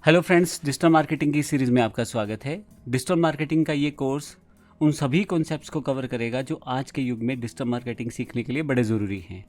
Hello friends, digital marketing की series में आपका स्वागत है। डिजिटल मार्केटिंग का ये कोर्स उन सभी कॉन्सेप्ट्स को कवर करेगा जो आज के युग में डिजिटल मार्केटिंग सीखने के लिए बड़े ज़रूरी हैं।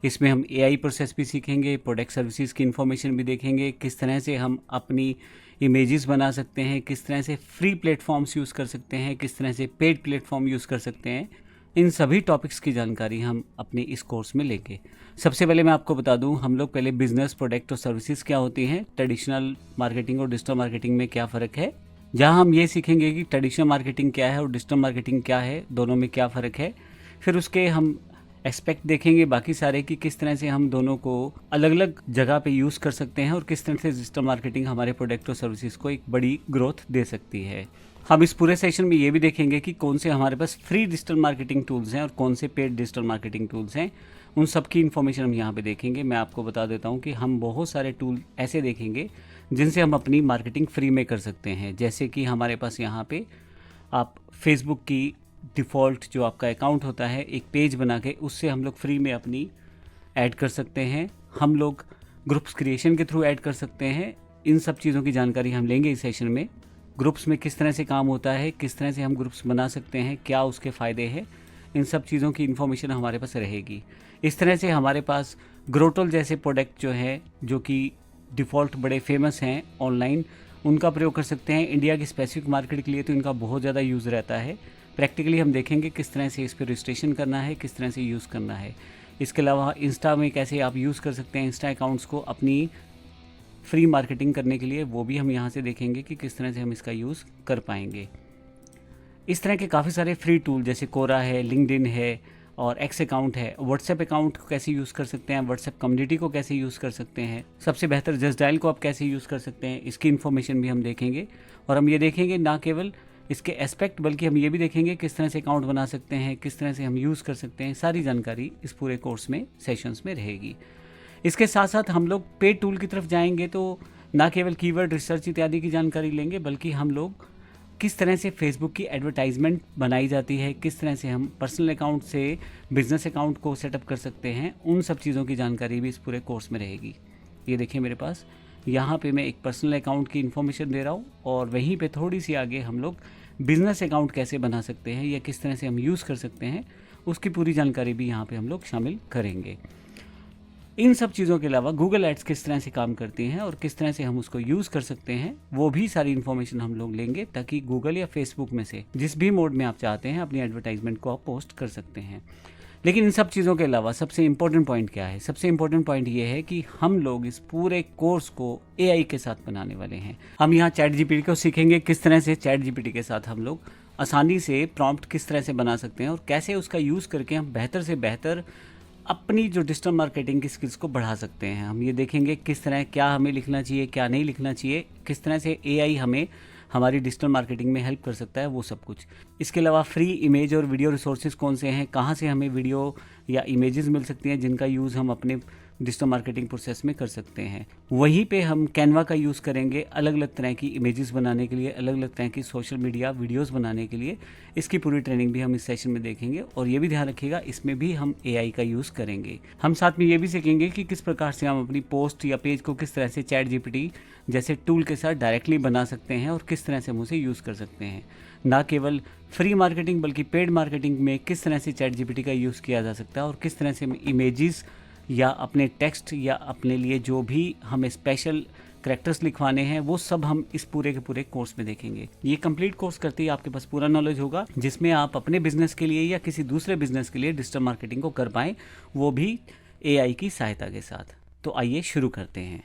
इसमें हम एआई प्रोसेस भी सीखेंगे, प्रोडक्ट सर्विसेज की इन्फॉर्मेशन भी देखेंगे, किस तरह से हम अपनी इमेजेस बना सकते हैं, किस तरह से फ्री प्लेटफॉर्म्स यूज़ कर सकते हैं, किस तरह से पेड प्लेटफॉर्म यूज़ कर सकते हैं। इन सभी टॉपिक्स की जानकारी हम अपने इस कोर्स में लेंगे। सबसे पहले मैं आपको बता दूं, हम लोग पहले बिजनेस, प्रोडक्ट और सर्विसेज क्या होती हैं, ट्रेडिशनल मार्केटिंग और डिजिटल मार्केटिंग में क्या फ़र्क है। जहां हम ये सीखेंगे कि ट्रेडिशनल मार्केटिंग क्या है और डिजिटल मार्केटिंग क्या है, दोनों में क्या फ़र्क है। फिर उसके हम एस्पेक्ट देखेंगे बाकी सारे कि किस तरह से हम दोनों को अलग अलग जगह पे यूज़ कर सकते हैं और किस तरह से डिजिटल मार्केटिंग हमारे प्रोडक्ट और सर्विसेज को एक बड़ी ग्रोथ दे सकती है। हम इस पूरे सेशन में ये भी देखेंगे कि कौन से हमारे पास फ्री डिजिटल मार्केटिंग टूल्स हैं और कौन से पेड डिजिटल मार्केटिंग टूल्स हैं। उन सब की इन्फॉर्मेशन हम यहाँ पे देखेंगे। मैं आपको बता देता हूँ कि हम बहुत सारे टूल ऐसे देखेंगे जिनसे हम अपनी मार्केटिंग फ्री में कर सकते हैं। जैसे कि हमारे पास यहाँ पे आप फेसबुक की डिफ़ॉल्ट जो आपका अकाउंट होता है, एक पेज बना के उससे हम लोग फ्री में अपनी ऐड कर सकते हैं। हम लोग ग्रुप्स क्रिएशन के थ्रू ऐड कर सकते हैं। इन सब चीज़ों की जानकारी हम लेंगे इस सेशन में। ग्रुप्स में किस तरह से काम होता है, किस तरह से हम ग्रुप्स बना सकते हैं, क्या उसके फ़ायदे हैं, इन सब चीज़ों की इन्फॉर्मेशन हमारे पास रहेगी। इस तरह से हमारे पास ग्रोटल जैसे प्रोडक्ट जो है, जो कि डिफ़ॉल्ट बड़े फेमस हैं ऑनलाइन, उनका प्रयोग कर सकते हैं। इंडिया की स्पेसिफिक मार्केट के लिए तो इनका बहुत ज़्यादा यूज़ रहता है। प्रैक्टिकली हम देखेंगे किस तरह से इस पर रजिस्ट्रेशन करना है, किस तरह से यूज़ करना है। इसके अलावा इंस्टा में कैसे आप यूज़ कर सकते हैं इंस्टा अकाउंट्स को अपनी फ्री मार्केटिंग करने के लिए, वो भी हम यहाँ से देखेंगे कि किस तरह से हम इसका यूज़ कर पाएंगे। इस तरह के काफ़ी सारे फ्री टूल जैसे कोरा है, लिंक्डइन है और एक्स अकाउंट है। व्हाट्सएप अकाउंट को कैसे यूज़ कर सकते हैं, व्हाट्सएप कम्युनिटी को कैसे यूज़ कर सकते हैं, सबसे बेहतर जस्ट डायल को आप कैसे यूज़ कर सकते हैं, इसकी इन्फॉर्मेशन भी हम देखेंगे। और हम ये देखेंगे ना केवल इसके एस्पेक्ट, बल्कि हम ये भी देखेंगे किस तरह से अकाउंट बना सकते हैं, किस तरह से हम यूज़ कर सकते हैं। सारी जानकारी इस पूरे कोर्स में सेशंस में रहेगी। इसके साथ साथ हम लोग पेड टूल की तरफ जाएंगे तो ना केवल कीवर्ड रिसर्च इत्यादि की जानकारी लेंगे, बल्कि हम लोग किस तरह से फेसबुक की एडवर्टाइजमेंट बनाई जाती है, किस तरह से हम पर्सनल अकाउंट से बिजनेस अकाउंट को सेटअप कर सकते हैं, उन सब चीज़ों की जानकारी भी इस पूरे कोर्स में रहेगी। ये देखिए मेरे पास यहाँ पे मैं एक पर्सनल अकाउंट की इन्फॉर्मेशन दे रहा हूँ और वहीं पे थोड़ी सी आगे हम लोग बिज़नेस अकाउंट कैसे बना सकते हैं या किस तरह से हम यूज़ कर सकते हैं, उसकी पूरी जानकारी भी यहाँ पे हम लोग शामिल करेंगे। इन सब चीज़ों के अलावा गूगल एड्स किस तरह से काम करती हैं और किस तरह से हम उसको यूज़ कर सकते हैं, वो भी सारी इन्फॉर्मेशन हम लोग लेंगे, ताकि गूगल या फेसबुक में से जिस भी मोड में आप चाहते हैं अपनी एडवर्टाइजमेंट को आप पोस्ट कर सकते हैं। लेकिन इन सब चीज़ों के अलावा सबसे इम्पोर्टेंट पॉइंट क्या है? सबसे इम्पोर्टेंट पॉइंट ये है कि हम लोग इस पूरे कोर्स को एआई के साथ बनाने वाले हैं। हम यहाँ चैट जीपीटी को सीखेंगे, किस तरह से चैट जीपीटी के साथ हम लोग आसानी से प्रॉम्प्ट किस तरह से बना सकते हैं और कैसे उसका यूज़ करके हम बेहतर से बेहतर अपनी जो डिजिटल मार्केटिंग की स्किल्स को बढ़ा सकते हैं। हम ये देखेंगे किस तरह क्या हमें लिखना चाहिए, क्या नहीं लिखना चाहिए, किस तरह से एआई हमें हमारी डिजिटल मार्केटिंग में हेल्प कर सकता है, वो सब कुछ। इसके अलावा फ्री इमेज और वीडियो रिसोर्सेज कौन से हैं, कहाँ से हमें वीडियो या इमेजेस मिल सकती हैं जिनका यूज़ हम अपने डिजिटल मार्केटिंग प्रोसेस में कर सकते हैं। वहीं पे हम कैनवा का यूज़ करेंगे अलग अलग तरह की इमेजेस बनाने के लिए, अलग अलग तरह की सोशल मीडिया वीडियोस बनाने के लिए। इसकी पूरी ट्रेनिंग भी हम इस सेशन में देखेंगे और ये भी ध्यान रखिएगा, इसमें भी हम एआई का यूज़ करेंगे। हम साथ में ये भी सीखेंगे कि किस प्रकार से हम अपनी पोस्ट या पेज को किस तरह से चैट जीपीटी जैसे टूल के साथ डायरेक्टली बना सकते हैं और किस तरह से हम उसे यूज़ कर सकते हैं। ना केवल फ्री मार्केटिंग बल्कि पेड मार्केटिंग में किस तरह से चैट जीपीटी का यूज़ किया जा सकता है और किस तरह से इमेजेस या अपने टेक्स्ट या अपने लिए जो भी हमें स्पेशल करैक्टर्स लिखवाने हैं, वो सब हम इस पूरे के पूरे कोर्स में देखेंगे। ये कंप्लीट कोर्स करते ही आपके पास पूरा नॉलेज होगा, जिसमें आप अपने बिजनेस के लिए या किसी दूसरे बिजनेस के लिए डिजिटल मार्केटिंग को कर पाएँ, वो भी एआई की सहायता के साथ। तो आइए शुरू करते हैं।